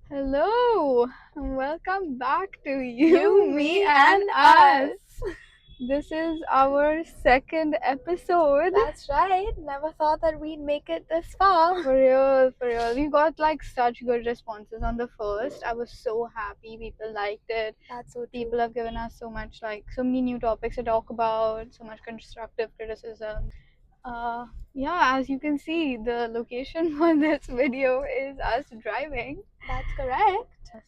Hello, welcome back to You, Me, and Us. This is our second episode. That's right. Never thought that we'd make it this far. For real, for real. We got like such good responses on the first. I was so happy. People liked it. That's so true. People have given us so many new topics to talk about, so much constructive criticism. Yeah, as you can see, the location for this video is us driving. That's correct. Yes.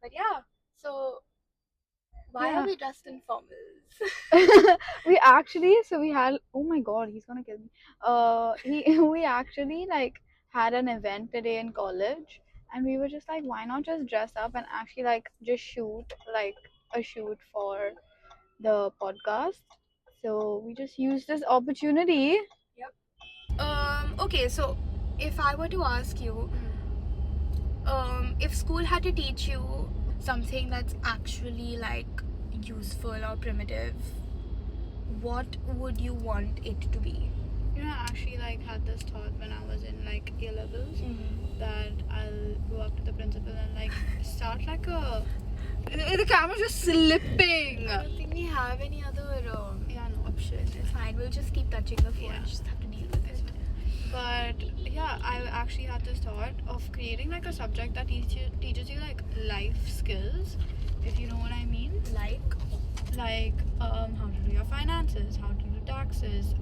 But yeah, so why Yeah. are we dressed in formals? We had, oh my god, he's gonna kill me. We actually like had an event today in college, and we were just like, why not just dress up and actually like just shoot like a shoot for the podcast. So we just used this opportunity. Okay, so if I were to ask you, if school had to teach you something that's actually like useful or primitive, what would you want it to be? You know, I actually like had this thought when I was in like A levels that I'll go up to the principal and like start like a. The camera's just slipping. I don't think we have any other Yeah, no. option. It's fine. We'll just keep touching the phone. Yeah. Just have to deal with it. But yeah, I actually had this thought of creating like a subject that teaches you like life skills, if you know what I mean. Like How to do your finances, how to do taxes,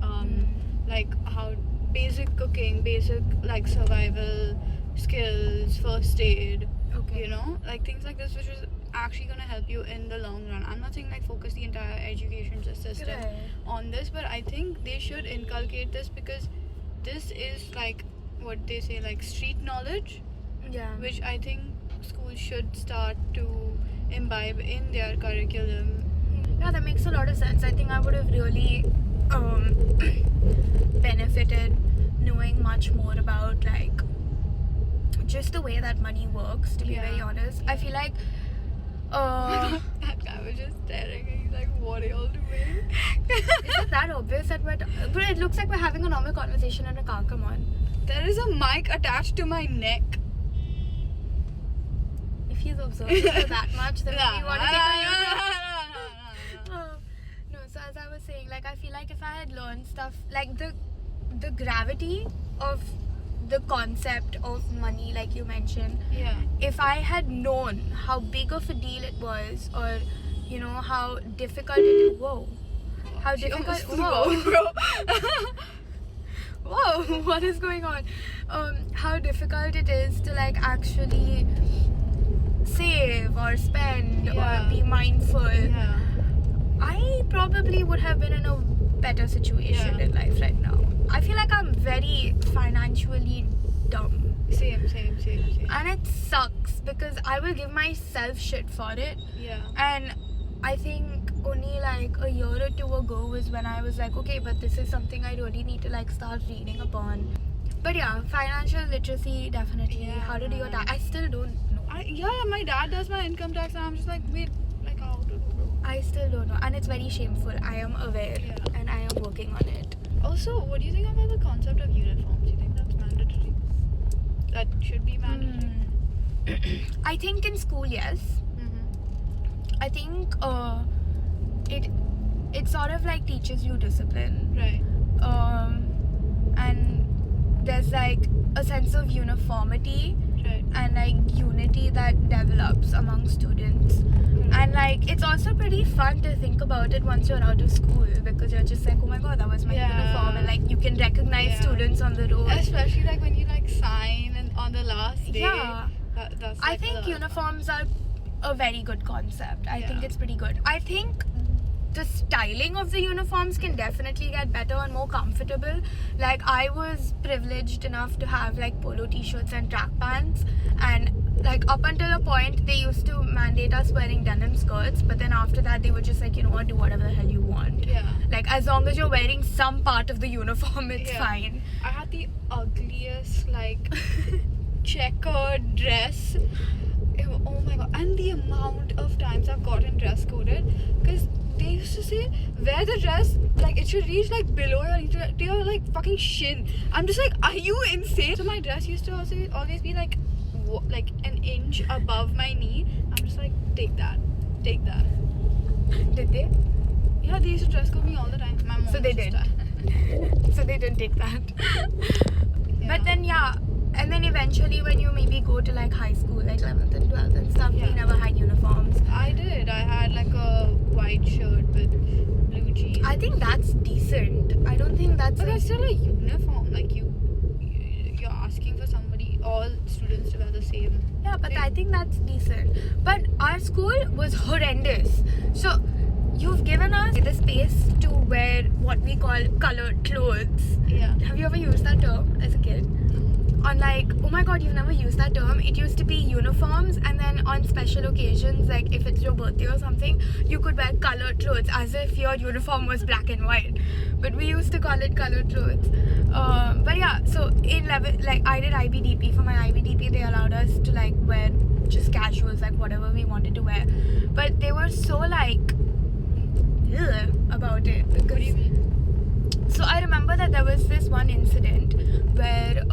like how basic cooking, basic like survival skills, first aid, okay. you know, like things like this, which is actually gonna help you in the long run. I'm not saying like focus the entire education system Right. on this, but I think they should inculcate this because this is like what they say, like street knowledge, Yeah. which I think schools should start to imbibe in their curriculum. Yeah, that makes a lot of sense. I think I would have really benefited knowing much more about like just the way that money works, to be Yeah. very honest. I feel like That guy was just staring and he's like, what are y'all doing? is it that obvious that but it looks like we're having a normal conversation in a car. Come on. There is a mic attached to my neck. If he's observing you that much, then maybe want to take a YouTube. No, so as I was saying, like I feel like if I had learned stuff like the gravity of the concept of money, like you mentioned, Yeah. if I had known how big of a deal it was, or you know how difficult it whoa, how She difficult almost flew out, bro. whoa, what is going on? How difficult it is to like actually save or spend Yeah. or be mindful. Yeah. I probably would have been in a better situation Yeah. in life right now. I feel like I'm very financially dumb. Same. And it sucks because I will give myself shit for it. Yeah. And I think only like a year or two ago was when I was like, okay, but this is something I really need to like start reading upon. But yeah, financial literacy, definitely. Yeah. How to do your tax? I still don't know. My dad does my income tax and I'm just like, wait, like how to do, bro? I still don't know. And it's very shameful. I am aware. Yeah. And I am working on it. Also, what do you think about the concept of uniforms? Do you think that's mandatory? That should be mandatory? I think in school, yes. I think it sort of like teaches you discipline. Right. And there's like a sense of uniformity Right. and like unity that develops among students. And like it's also pretty fun to think about it once you're out of school, because you're just like, oh my god, that was my Yeah. uniform, and like you can recognize Yeah. students on the road. Especially like when you like sign and on the last day. Yeah. That's I like think a- uniforms are a very good concept. I think Yeah. it's pretty good. I think the styling of the uniforms can definitely get better and more comfortable. Like I was privileged enough to have like polo t-shirts and track pants, and like up until a point they used to mandate us wearing denim skirts, but then after that they were just like, you know what, do whatever the hell you want. Yeah. Like as long as you're wearing some part of the uniform, it's Yeah. fine. I had the ugliest like checkered dress. Oh my god! And the amount of times I've gotten dress coded, because they used to say wear the dress like it should reach like below your like fucking shin. I'm just like, are you insane? So my dress used to also always be like like an inch above my knee. I'm just like, take that. Did they? Yeah, they used to dress code me all the time. My mom So they was just did. So they didn't take that. Yeah. But then and then eventually when you maybe go to like high school, like 11th and 12th and stuff, Yeah. we never had uniforms. I did. I had like a white shirt with blue jeans. I think that's decent. I don't think that's But like, that's still a uniform. Like you're asking for somebody, all students to wear the same. yeah, but thing. I think that's decent. But our school was horrendous. So you've given us the space to wear what we call colored clothes. Yeah. Have you ever used that term as a kid? On like, oh my god, you've never used that term. It used to be uniforms, and then on special occasions, like if it's your birthday or something, you could wear colored clothes as if your uniform was black and white. But we used to call it colored clothes. But yeah, so in 11, like I did IBDP. For my IBDP, they allowed us to like wear just casuals, like whatever we wanted to wear. But they were so like about it. What do you mean? So I remember that there was this one incident where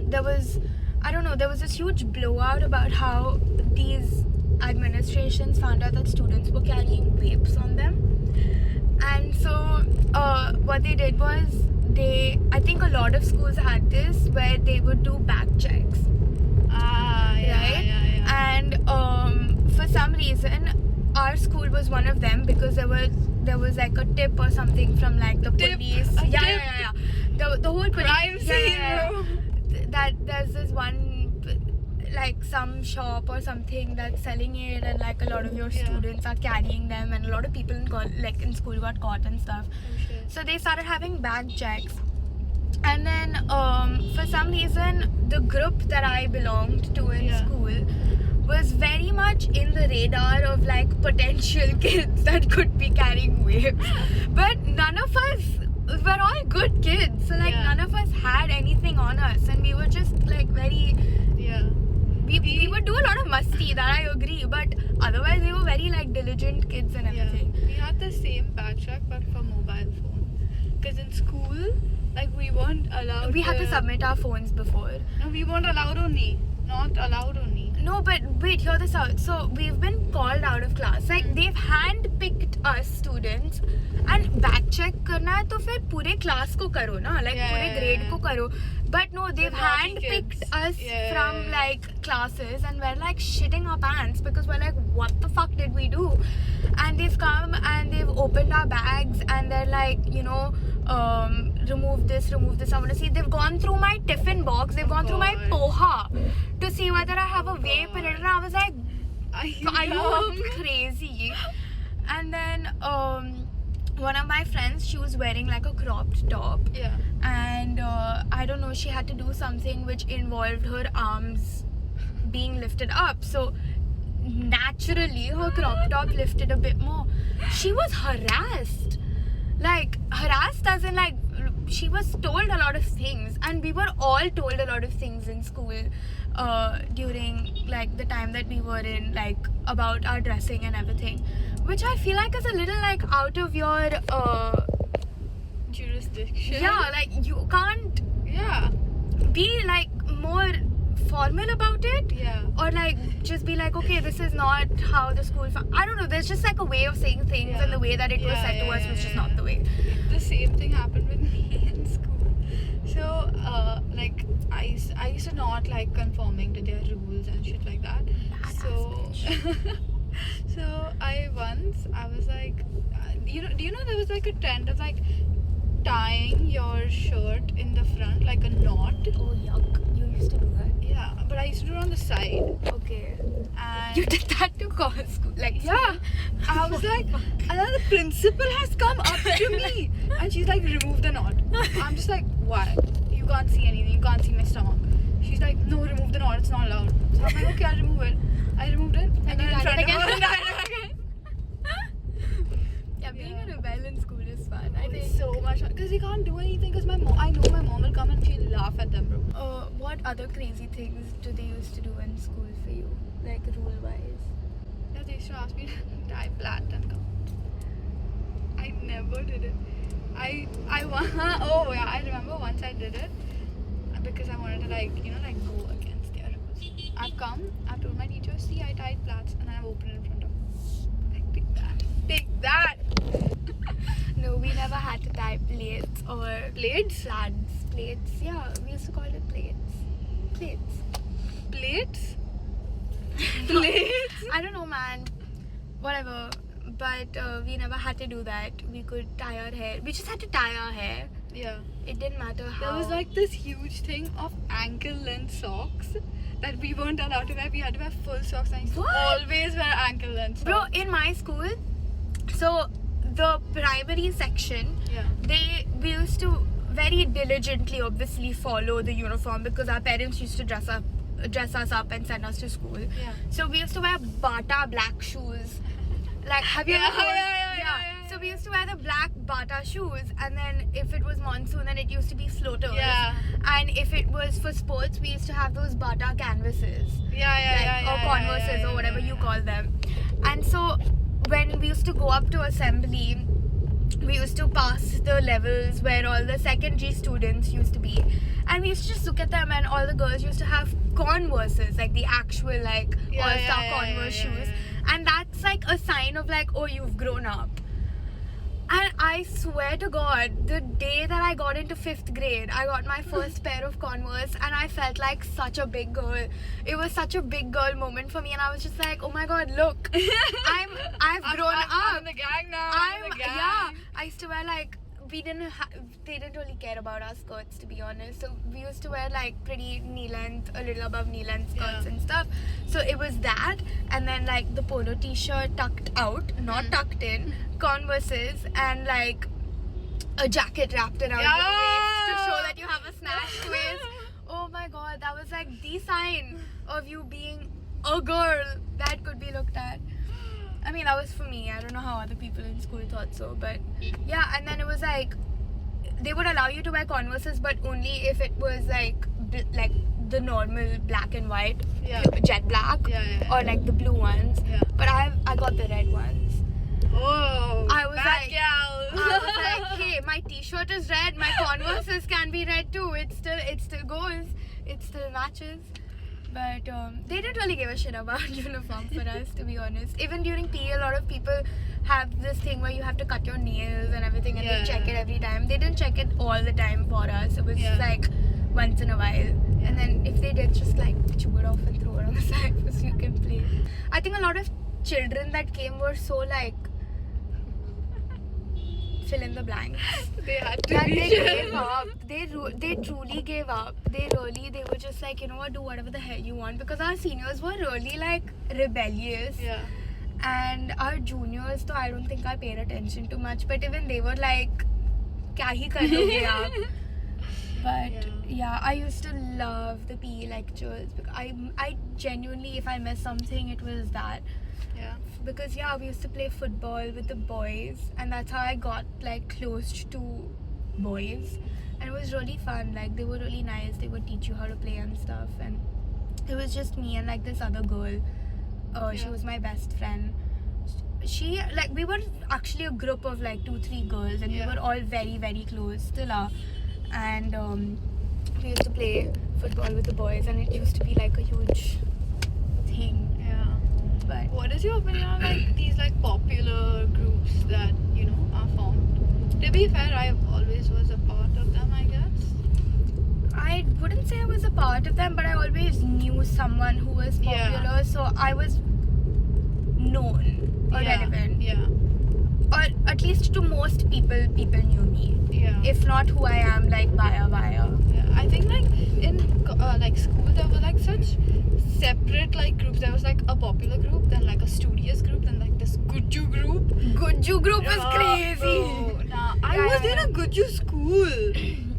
there was this huge blowout about how these administrations found out that students were carrying vapes on them. And so what they did was I think a lot of schools had this where they would do back checks. Right? And for some reason our school was one of them because there was like a tip or something from like the police. Yeah. The whole police Crime scene, bro. That there's this one like some shop or something that's selling it, and like a lot of your students are carrying them, and a lot of people in school got caught and stuff. Oh, shit. So they started having bag checks. And then for some reason the group that I belonged to in school was very much in the radar of like potential kids that could be carrying vapes. But none of us were all good kids. So like none of us had anything on us, and we were just like very we would do a lot of musty, that I agree, but otherwise we were very like diligent kids and everything. We had the same backtrack but for mobile phone. Because in school, like we weren't allowed. We had to submit our phones before. No, we weren't allowed only. Not allowed only. No, but wait, hear this out. So we've been called out of class. Like they've handpicked us students, and back check करना है तो फिर पूरे class को करो ना, like पूरे grade को करो. But no, they've handpicked us from like classes, and we're like shitting our pants because we're like, what the fuck did we do? And they've come and they've opened our bags, and they're like, remove this. I want to see. They've gone through my tiffin box. They've gone through my poha to see whether I have a vape in it. And I was like, are you crazy? And then one of my friends, she was wearing like a cropped top. Yeah. And I don't know, she had to do something which involved her arms being lifted up. So naturally, her crop top lifted a bit more. She was harassed. Like, harassed as in like, she was told a lot of things, and we were all told a lot of things in school during like the time that we were in, like about our dressing and everything, which I feel like is a little like out of your jurisdiction. Yeah, like you can't be like more formal about it, or like just be like, okay, this is not how the school I don't know, there's just like a way of saying things, and the way that it was said to us was just not the way. The same thing happened with me in school. So like I used to not like conforming to their rules and shit like that. So I was like, do you know there was like a trend of like tying your shirt in the front like a knot. Oh yuck, you used to do that? Yeah, but I used to do it on the side. Okay. And you did that to school? Like, I was like, and then the principal has come up to me and she's like, remove the knot. I'm just like, why? You can't see anything, you can't see my stomach. She's like, no, remove the knot, it's not allowed. So I'm like, okay, I'll remove it. I removed it, and then in front of her, and I did it again. Yeah, being a rebel in school is fun. I think so much fun because you can't do anything because I know my mom will come and she'll laugh at them, bro. What other crazy things do they used to do in school for you, like rule-wise? Yeah, they used to ask me to tie flat and come. I never did it. I remember once I did it because I wanted to like go against their I've come, I've told my teacher, see, I tied plaits, and I've opened it in front of her. Like, take that. Take that! No, we never had to tie plates or Plates? plaids. Plates, yeah, we used to call it plates. Plates. Plates? Plates? I don't know, man. Whatever. But we never had to do that. We could tie our hair. We just had to tie our hair. Yeah. It didn't matter how. There was like this huge thing of ankle length socks that we weren't allowed to wear. We had to wear full socks, and I used to What? always wear ankle length Bro, socks. in my school, so the primary section, Yeah. we used to very diligently obviously follow the uniform because our parents used to dress us up and send us to school. Yeah. So we used to wear Bata black shoes. Like, have you Yeah, ever heard? yeah. So we used to wear the black Bata shoes, and then if it was monsoon, then it used to be floaters. Yeah. And if it was for sports, we used to have those Bata canvases. Or Converses or whatever you call them. And so when we used to go up to assembly, we used to pass the levels where all the secondary students used to be, and we used to just look at them, and all the girls used to have Converses, like the actual like all-star Converse shoes, and that's like a sign of like, oh, you've grown up. And I swear to God, the day that I got into 5th grade, I got my first pair of Converse, and I felt like such a big girl. It was such a big girl moment for me, and I was just like, oh my God, look, I've grown up. I'm in the gang now. I'm in the gang. Yeah. I used to wear like, they didn't really care about our skirts, to be honest. So we used to wear like pretty knee length, a little above knee length skirts and stuff. So it was that, and then like the polo t-shirt tucked out, not tucked in, Converses, and like a jacket wrapped around your waist to show that you have a snatched waist. Oh my God, that was like the sign of you being a girl that could be looked at. I mean, that was for me. I don't know how other people in school thought so, but yeah. And then it was like, they would allow you to wear Converses, but only if it was like the normal black and white, jet black, or like the blue ones. Yeah. But I got the red ones. Oh, I was bad like, gal. I was like, hey, my t-shirt is red, my Converses can be red too. It still goes, it still matches. But they didn't really give a shit about uniform for us, to be honest. Even during PE, a lot of people have this thing where you have to cut your nails and everything, and they check it every time. They didn't check it all the time for us. It was like once in a while. And then if they did, just like chew it off and throw it on the side so you can play. I think a lot of children that came were so like, fill in the blanks. They had to That be they chill. gave up. They truly gave up. They were just like, you know what, do whatever the hell you want, because our seniors were really like rebellious. Yeah. And our juniors, though I don't think I paid attention too much, but even they were like, kya hi kar loge aap? But yeah, I used to love the PE lectures because I genuinely, if I missed something, it was that. Yeah. Because we used to play football with the boys, and that's how I got like close to boys, and it was really fun. Like, they were really nice. They would teach you how to play and stuff, and it was just me and like this other girl. She was my best friend. She, like, we were actually a group of like 2-3 girls, and we were all very, very close, still are. And we used to play football with the boys, and it used to be like a huge thing. Yeah. But What is your opinion on like these like popular groups that are formed? To be fair, I always was a part of them, I guess. I wouldn't say I was a part of them, but I always knew someone who was popular, so I was known or relevant. Yeah. Or at least to most people knew me. Yeah. If not who I am, like via. Yeah, I think like in like school there were like such separate like groups. There was like a popular group, then like a studious group, then like this Gujju group. Gujju group is crazy. Nah, I was in a Gujju school.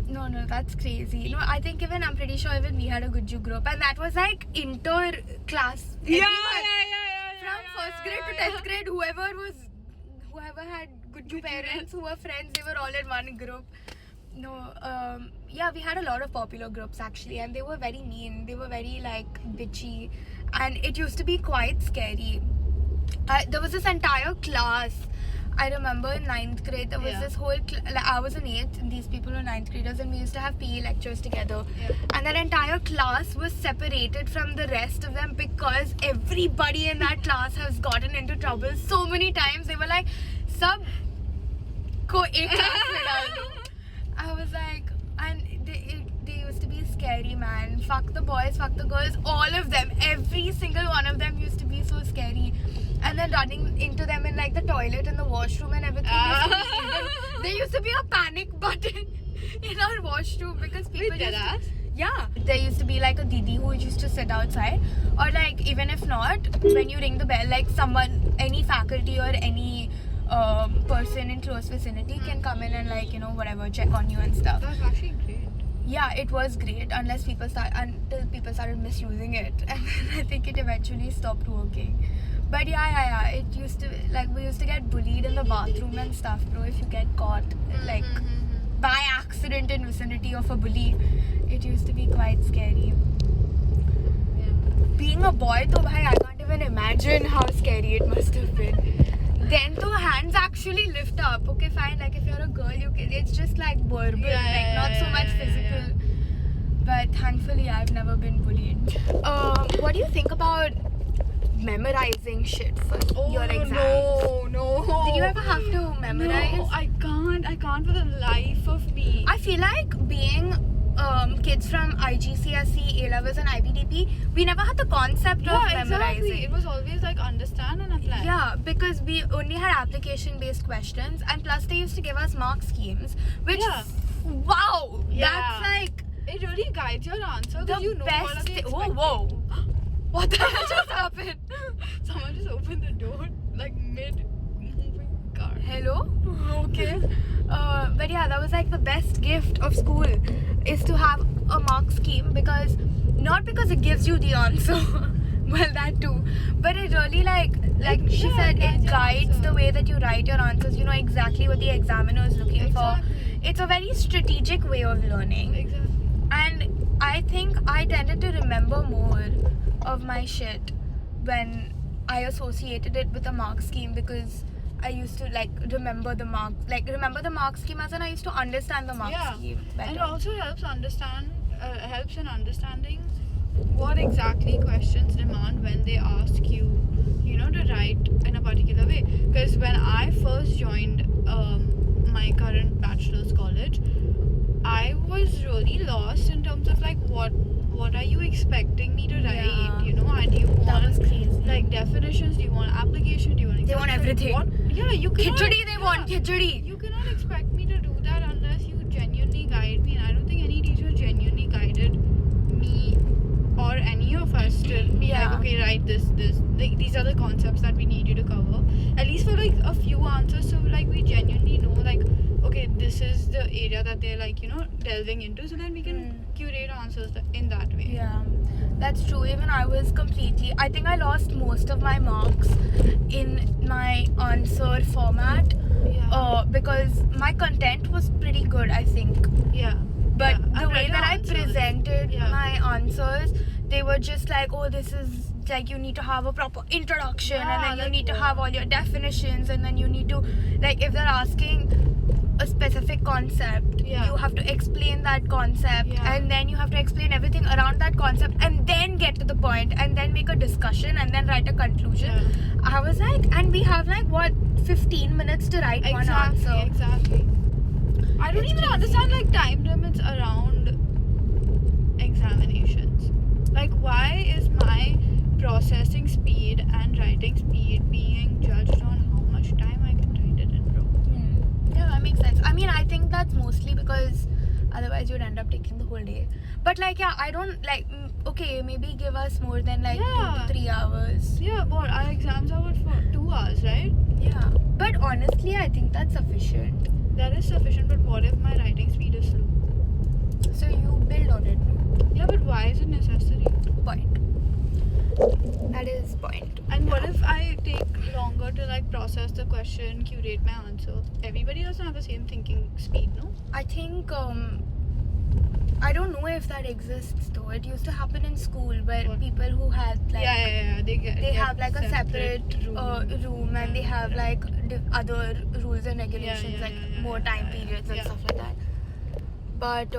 No, that's crazy. No, I think I'm pretty sure even we had a Gujju group, and that was like inter-class. From first grade to 10th grade, whoever had Gujju parents who were friends, they were all in one group. No, we had a lot of popular groups actually, and they were very mean. They were very like bitchy, and it used to be quite scary. There was this entire class. I remember in 9th grade there was Yeah. this whole like, I was in 8th and these people were 9th graders, and we used to have PE lectures together. Yeah. And that entire class was separated from the rest of them because everybody in that class has gotten into trouble so many times. They were like, "Sab ko ek class mein dal do." I was like, and they used to be scary, man. Fuck the boys, fuck the girls, all of them. Every single one of them used to be so scary. And then running into them in like the toilet and the washroom and everything. There used to be a panic button in our washroom because people yeah, there used to be like a didi who used to sit outside, or like even if not, when you ring the bell, like someone, any faculty or any person in close vicinity can come in and like, you know, whatever, check on you and stuff. That's actually great. Yeah, it was great until people started misusing it, and then I think it eventually stopped working. But yeah, it used to, like, we used to get bullied in the bathroom and stuff, bro. If you get caught like by accident in vicinity of a bully, it used to be quite scary. Yeah. Being a boy, though, bhai, I can't even imagine how scary it must have been. Then the hands actually lift up. Okay, fine. Like if you're a girl, it's just like verbal, like not so much physical. But thankfully, I've never been bullied. What do you think about memorizing shit for your exams? No. Did you ever have to memorize? No, I can't for the life of me. I feel like being kids from IGCSE, A-levels and IBDP, we never had the concept of memorizing. Exactly. It was always like understand and apply. Yeah, because we only had application-based questions, and plus they used to give us mark schemes, which, wow, that's like it really guides your answer the because you know what are best they thing. expecting. Whoa, what the hell just happened? Someone just opened the door like mid moving car. Hello? Okay. But yeah, that was like the best gift of school, is to have a mark scheme, because not because it gives you the answer, well that too, but it really like she said, it guides the way that you write your answers. You know exactly what the examiner is looking for. It's a very strategic way of learning. Exactly. And I think I tended to remember more of my shit when I associated it with a mark scheme, because I used to like remember the mark scheme, as in I used to understand the mark scheme better. And it also helps in understanding what exactly questions demand when they ask you, you know, to write in a particular way. Because when I first joined my current bachelor's college, I was really lost in terms of like what are you expecting me to write? Yeah. You know, and do you want That was crazy. like definitions? Do you want application? Do you want? They want everything. You cannot. Khichdi, they want khichdi. You cannot expect me to do that unless you genuinely guide me, and I don't think any teacher genuinely guided me or any of us to be like, okay, write this. Like, these are the concepts that we need you to cover. At least for like a few answers, so like we genuinely know like, okay, this is the area that they're like, you know, delving into, so then we can curate answers in that way. Yeah, that's true. Even I think I lost most of my marks in my answer format, because my content was pretty good, I think. Yeah. But Yeah, the I've way read that I your answers. presented Yeah. my answers, they were just like, oh, this is like, you need to have a proper introduction, and then you like need to what? have all your definitions, and then you need to, like, if they're asking a specific concept, you have to explain that concept, and then you have to explain everything around that concept, and then get to the point, and then make a discussion, and then write a conclusion. I was like, and we have like what, 15 minutes to write one answer. Exactly. I don't It's even crazy. understand like time limits around examinations. Like, why is my processing speed and writing speed being judged on how much time I can write it in, bro? Yeah, that makes sense. I mean, I think that's mostly because otherwise you'd end up taking the whole day. But like, yeah, I don't like, okay, maybe give us more than like 2 to 3 hours. Yeah, but our exams are what, for 2 hours, right? Yeah. But honestly, I think that's sufficient. That is sufficient, but what if my writing speed is slow? So you build on it, no? Yeah, but why is it necessary? Point. That is point. And what if I take longer to like process the question, curate my answer? Everybody doesn't have the same thinking speed, no? I think I don't know if that exists though. It used to happen in school where What? people who had like Yeah. They they have like a separate room. room and they have like other rules and regulations like more time periods and stuff like that. But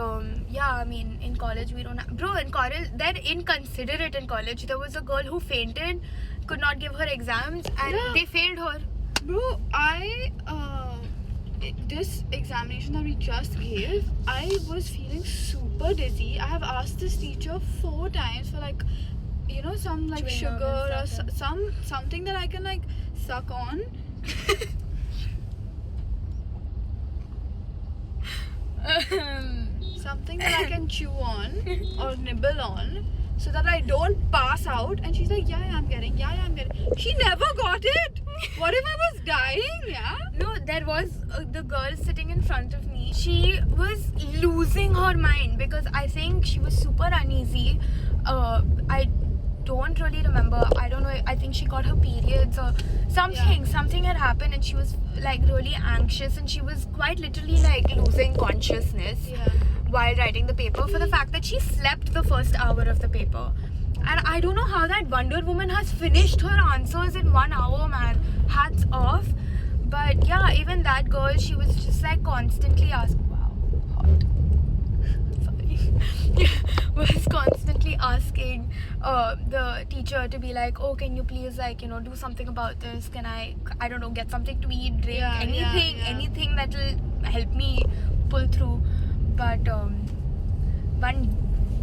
yeah, I mean in college we don't have, bro, in college they're inconsiderate in college. There was a girl who fainted, could not give her exams and Yeah. they failed her. Bro, this examination that we just gave, I was feeling super dizzy. I have asked this teacher 4 times for like, you know, some like Chewing gum sugar and or stuff, something that I can like suck on. Something that I can chew on or nibble on so that I don't pass out. And she's like, yeah, I'm getting. She never got it. What if I was dying? Yeah. No, there was the girl sitting in front of me. She was losing her mind because I think she was super uneasy. I don't really remember. I don't know. I think she got her periods or something. Yeah. Something had happened and she was like really anxious and she was quite literally like losing consciousness Yeah. while writing the paper for the fact that she slept the first hour of the paper. And I don't know how that Wonder Woman has finished her answers in 1 hour, man. Hats off. But yeah, even that girl, she was just like constantly asking, wow, hot. Sorry. Was constantly asking the teacher to be like, oh, can you please like, you know, do something about this? Can I don't know, get something to eat, drink, Yeah, anything that will help me pull through. But one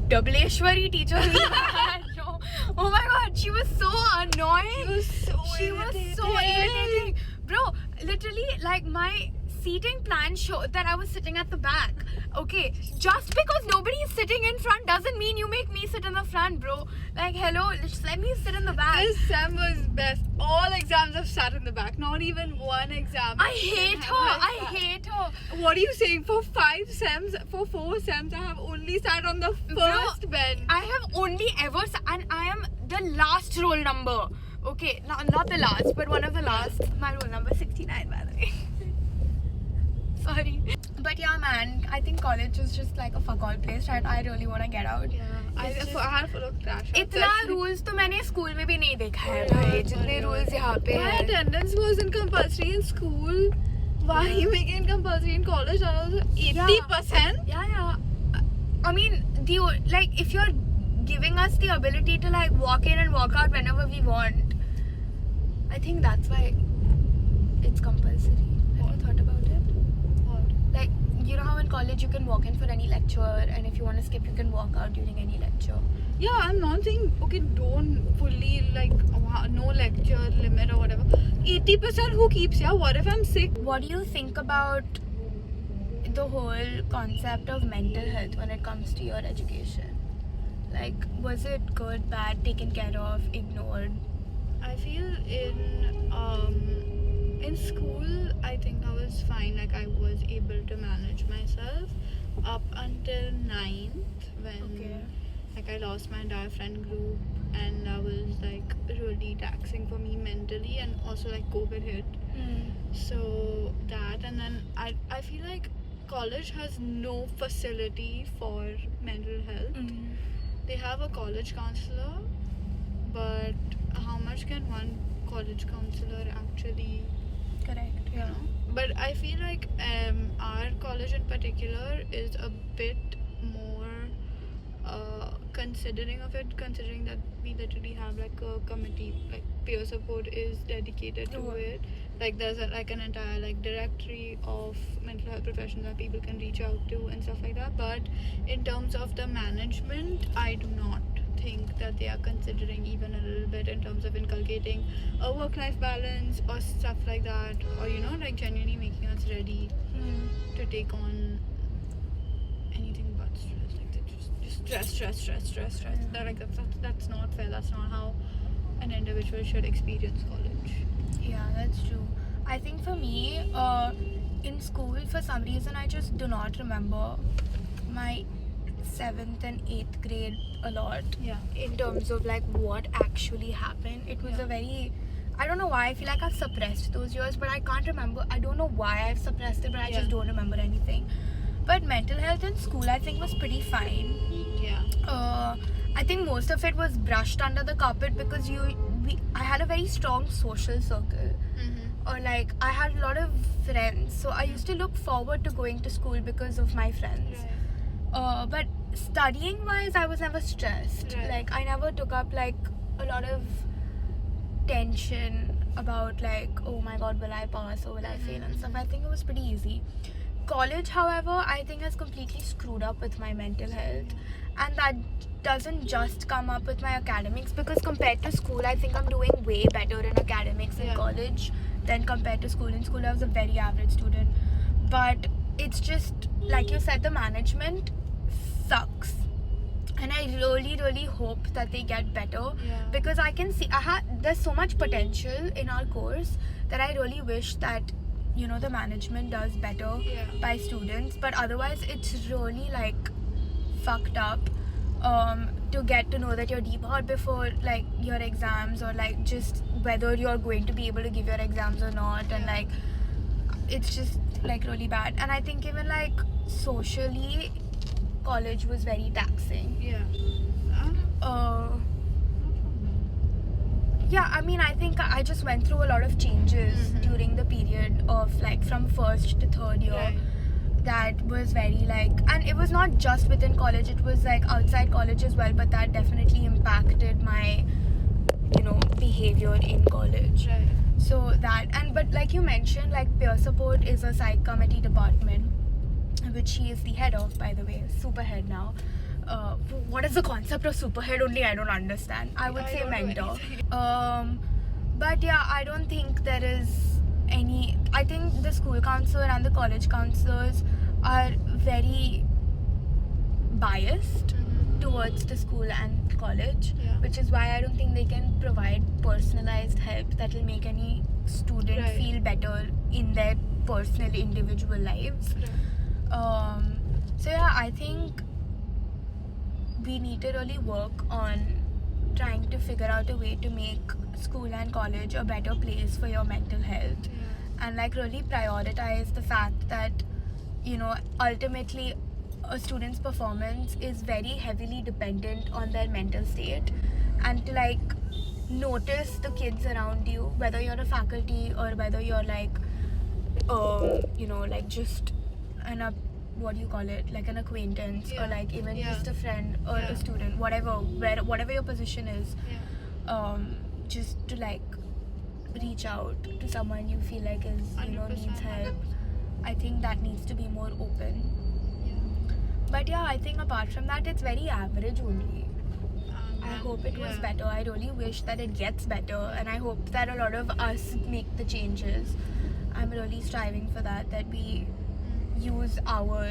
Doubleshwari teacher we had, no. Oh my god, she was so annoying. She was so irritating. Bro, literally, like my seating plan showed that I was sitting at the back. Okay, just because nobody is sitting in front doesn't mean you make me sit in the front, bro. Like, hello, just let me sit in the back. This sem was best. All exams have sat in the back. Not even one exam. I hate her. What are you saying? For 4 sems, I have only sat on the first bench. I have only ever and I am the last roll number. Okay, not the last, but one of the last. My roll number 69, by the way. Sorry. But yeah, man, I think college is just like a fuck all place, right? I really want to get out. Yeah, I had full of trash. इतना rules तो मैंने school में भी नहीं देखा है भाई जितने rules यहाँ पे My हैं. attendance wasn't compulsory in school. Why are you making it compulsory in college? That was 80%. Yeah. I mean, like if you're giving us the ability to like walk in and walk out whenever we want, I think that's why it's compulsory. Have you thought about it? What? Like, you know how in college you can walk in for any lecture and if you want to skip you can walk out during any lecture. Yeah, I'm not saying, okay, don't fully like, no lecture limit or whatever. 80% who keeps, yeah? What if I'm sick? What do you think about the whole concept of mental health when it comes to your education? Like, was it good, bad, taken care of, ignored? I feel in school, I think I was fine. Like, I was able to manage myself up until 9th when like I lost my entire friend group and that was like really taxing for me mentally, and also like COVID hit. So that, and then I feel like college has no facility for mental health. They have a college counselor, but how much can one college counselor actually, Correct, you know? But I feel like our college in particular is a bit more considering of it, considering that we literally have like a committee, like peer support is dedicated to it. Like there's like an entire like directory of mental health professionals that people can reach out to and stuff like that. But in terms of the management, I do not think that they are considering even a little bit in terms of inculcating a work-life balance or stuff like that, or you know, like genuinely making us ready to take on anything but stress. Like just stress. That, like that's not fair. That's not how an individual should experience college. Yeah, that's true. I think for me, in school, for some reason, I just do not remember my 7th and 8th grade a lot. Yeah. In terms of like what actually happened. It was a very, I don't know why, I feel like I've suppressed those years, but I can't remember. I don't know why I've suppressed it, but I just don't remember anything. But mental health in school, I think, was pretty fine. Yeah. I think most of it was brushed under the carpet because I had a very strong social circle. Or like I had a lot of friends, so I used to look forward to going to school because of my friends. Right. But studying wise, I was never stressed. Right. Like I never took up like a lot of tension about like, oh my god, will I pass or will I fail and stuff. I think it was pretty easy. College, however, I think has completely screwed up with my mental health, and that doesn't just come up with my academics, because compared to school, I think I'm doing way better in academics in Yeah. college than compared to school. In school, I was a very average student, but it's just like you said, the management sucks, and I really hope that they get better. Yeah. Because I can see there's so much potential in our course that I really wish that, you know, the management does better Yeah. by students. But otherwise, it's really like fucked up to get to know that you're debarred before like your exams, or like just whether you're going to be able to give your exams or not. And Yeah. like it's just like really bad. And I think even like socially, college was very taxing. Yeah. Yeah, I mean, I think I just went through a lot of changes during the period of like from first to third year. Right. That was very like, and it was not just within college, it was like outside college as well, but that definitely impacted my, you know, behavior in college. Right. So that, and but like you mentioned, like peer support is a psych committee department, which she is the head of, by the way, superhead now. What is the concept of superhead? Only I don't understand. I would say don't know mentor. anything. But yeah, I don't think there is any. I think the school counselor and the college counselors are very biased towards the school and college, Yeah. which is why I don't think they can provide personalized help that will make any student Right. feel better in their personal individual lives. Right. So yeah, I think we need to really work on trying to figure out a way to make school and college a better place for your mental health, Yeah. and like really prioritize the fact that, you know, ultimately a student's performance is very heavily dependent on their mental state, and to like notice the kids around you, whether you're a faculty or whether you're like you know, like just what do you call it, like an acquaintance, or Yeah. like even Yeah. just a friend or Yeah. a student, whatever your position is, Yeah. just to like reach out to someone you feel like is, you know, 100%, needs help. 100%. I think that needs to be more open. Yeah. But yeah, I think apart from that, it's very average only. I hope it was Yeah. better. I really wish that it gets better, and I hope that a lot of us make the changes. I'm really striving for that we use our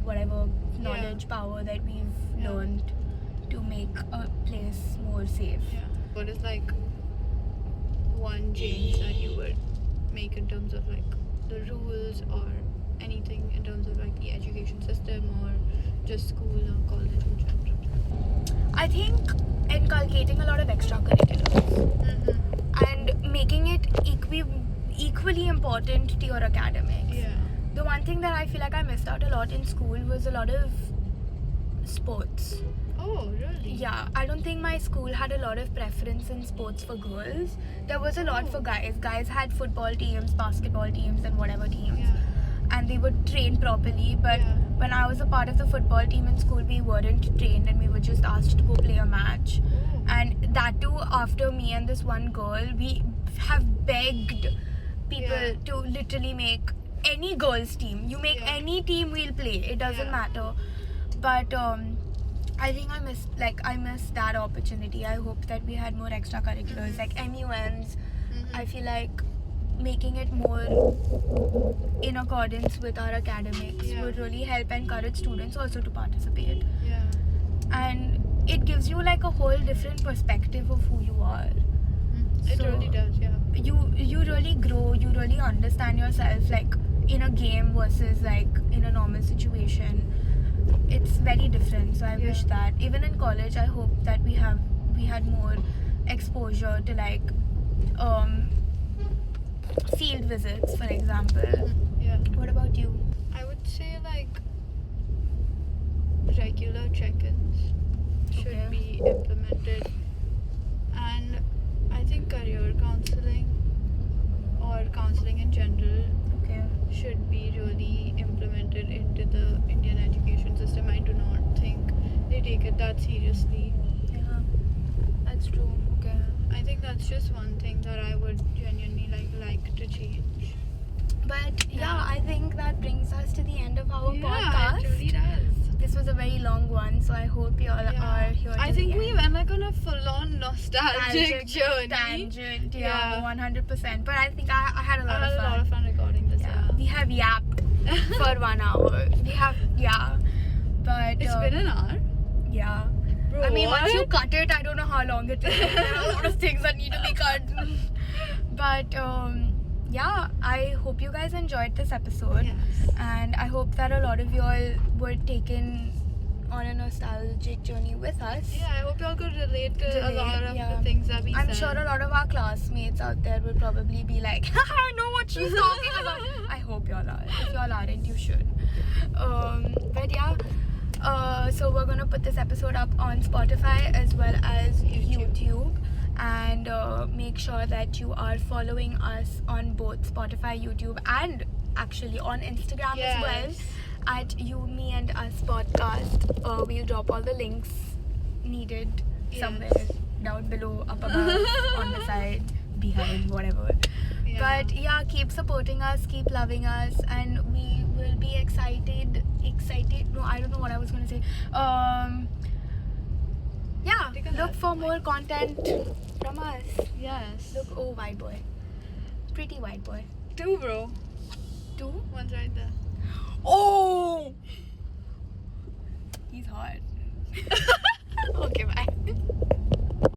whatever knowledge, power that we've Yeah. learned to make a place more safe. Yeah. What is like one change that you would make in terms of like the rules or anything in terms of like the education system or just school or college in general? I think inculcating a lot of extracurriculars and making it equally important to your academics. Yeah. The one thing that I feel like I missed out a lot in school was a lot of sports. Oh, really? Yeah, I don't think my school had a lot of preference in sports for girls. There was a lot for guys. Guys had football teams, basketball teams, and whatever teams. Yeah. And they would train properly. But Yeah. when I was a part of the football team in school, we weren't trained and we were just asked to go play a match. Oh. And that too, after me and this one girl, we have begged people Yeah. to literally make any girls team. You make Yeah. any team, we'll play. It doesn't Yeah. matter. But I think I missed that opportunity. I hope that we had more extracurriculars like MUNs. I feel like making it more in accordance with our academics Yeah. would really help encourage students also to participate. Yeah. And it gives you like a whole different perspective of who you are. It So- really does, yeah. You really grow, you really understand yourself, like in a game versus like in a normal situation. It's very different. So I Yeah. wish that even in college, I hope that we had more exposure to like field visits, for example. Yeah. What about you? I would would say like regular check-ins should Okay. be implemented, and I think career counseling or counseling in general Okay. should be really implemented into the Indian education system. I do not think they take it that seriously. Yeah. That's true. Okay. I think that's just one thing that I would genuinely like to change. But yeah, Yeah. I think that brings us to the end of our Yeah, podcast. it really does. This was a very long one, so I hope you all are here. I to think the we end. went like on a full-on nostalgic journey. Tangent, Yeah. 100%. But I think I had a I lot had of a fun. lot of fun recording this. Yeah. We have yapped for 1 hour. We have, yeah. But It's been an hour. yeah. Bro, I mean, once you what? cut it, I don't know how long it will take. There are a lot of things that need to be cut. But yeah, I hope you guys enjoyed this episode. Yes. And I hope that a lot of y'all were taken on a nostalgic journey with us. Yeah, I hope y'all could relate to a lot of yeah. the things that we I'm said. sure a lot of our classmates out there will probably be like, I know what she's talking about. I hope y'all are. If y'all aren't, you should. But yeah, so we're gonna put this episode up on Spotify as well as YouTube. And make sure that you are following us on both Spotify, YouTube, and actually on Instagram as well Yes. at You, Me and Us podcast. We'll drop all the links needed somewhere down below, up above, on the side, behind, whatever. Yeah. But yeah, keep supporting us, keep loving us, and we will be excited. No, I don't know what I was gonna say. Yeah, Take a look left. for more content from us. Yes. Look, oh, white boy, pretty white boy. Two, bro. 2. One's right there. Oh, he's hot. Okay, bye.